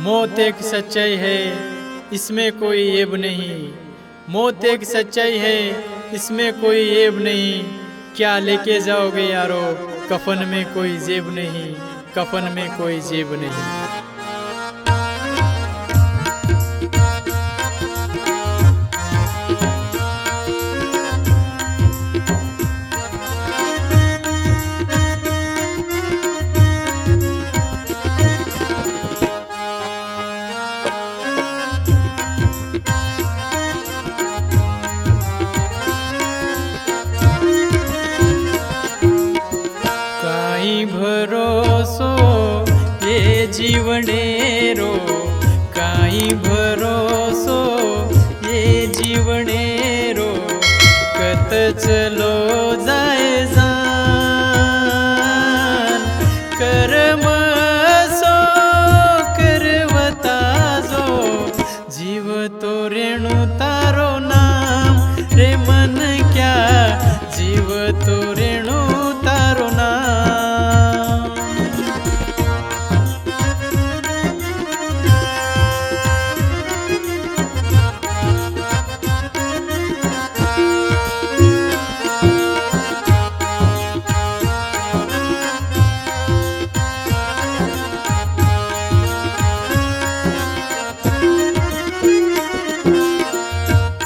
मौत एक सच्चाई है, इसमें कोई ऐब नहीं। मौत एक सच्चाई है, इसमें कोई ऐब नहीं। क्या लेके जाओगे यारो, कफन में कोई जेब नहीं, कफन में कोई जेब नहीं। भरोसो ये जीवनेरो, काई भरोसो ये जीवनेरो। कत चलो जाए जान, कर्म सो करवता जो। जीव तो रेणु तारो नाम रे मन, क्या जीव तो रेणु तारो नाम।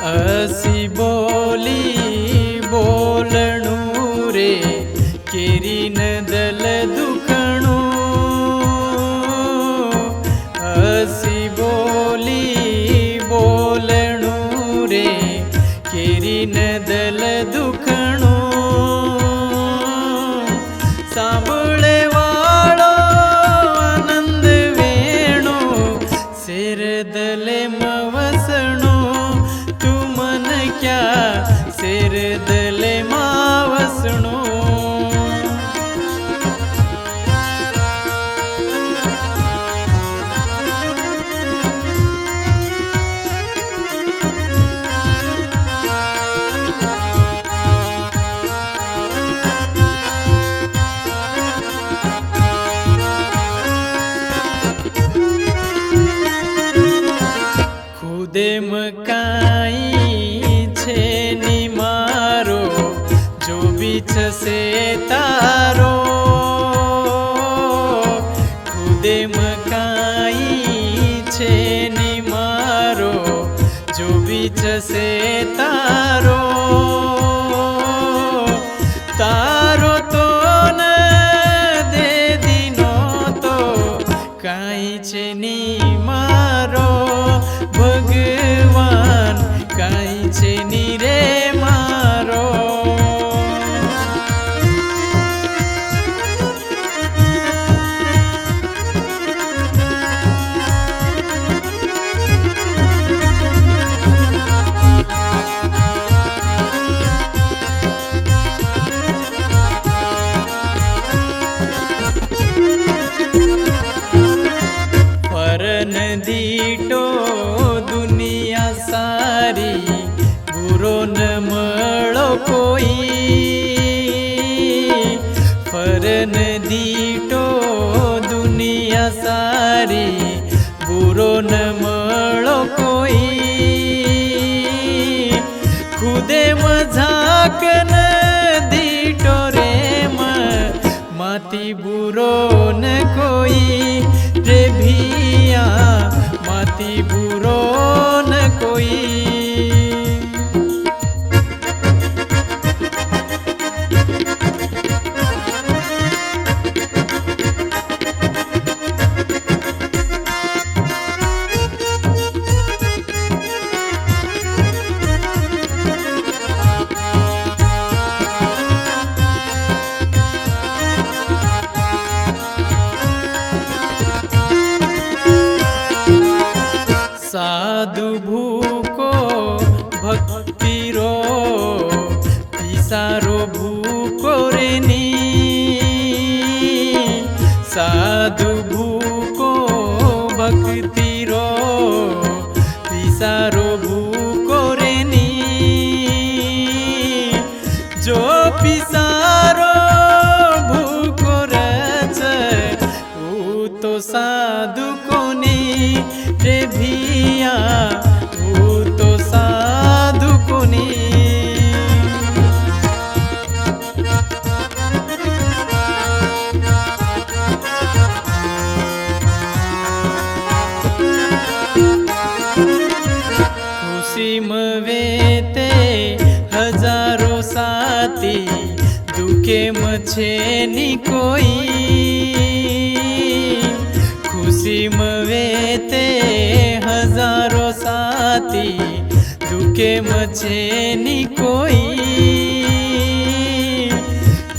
असी बोली बोलणू रे, केरी न दल दुखणू। असी बोली बोलणू रे, केरी न दल दुखणू। सांभळे वाळो आनंद वेणू, शेर दले मवसणू। क्या शेर दले मावसणू। खुदे मकाई छे नी मारो, जो बीच से तारो। खुदे मकाई छे नी मारो, जो बीच से तारो। तारो तो न दे दीनो तो, काई छे नी मारो भगवान, काई छे नी रे मारो। परन दीटो दुनिया सारी, बुरो न मळो कोई। परन दीटो दुनिया सारी, बुरो न मळो कोई। खुदे मझाकन दीटो रे माती बुरो न कोई रे भिया, माती बुरो न कोई। साधु भूको खुशी मवे ते हजारों साथी दुखे मछे नी कोई खुशी मवे ते हजारों साथी दुखे मछे नी कोई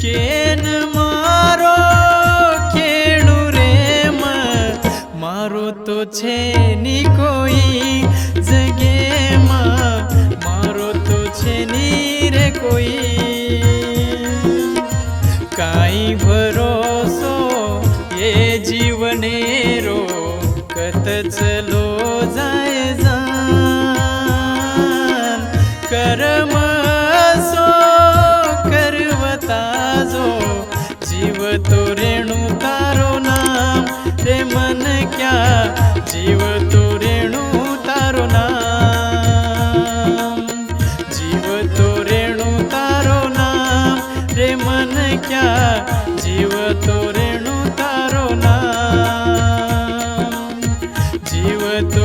केन मारो खेड़ू रे मारो तो छे नी कोई जगे मारो तो छे नी रे कोई काई भरोसो ये जीवने रो कत चलो जाए जान कर्म सो करवता जो जीव तो रेणु तारो नाम रे मन क्या जीव तो रेणु तारो नाम जीव तो रेणु तारो नाम रे मन क्या जीव तो रेणु तारो नाम जीव तो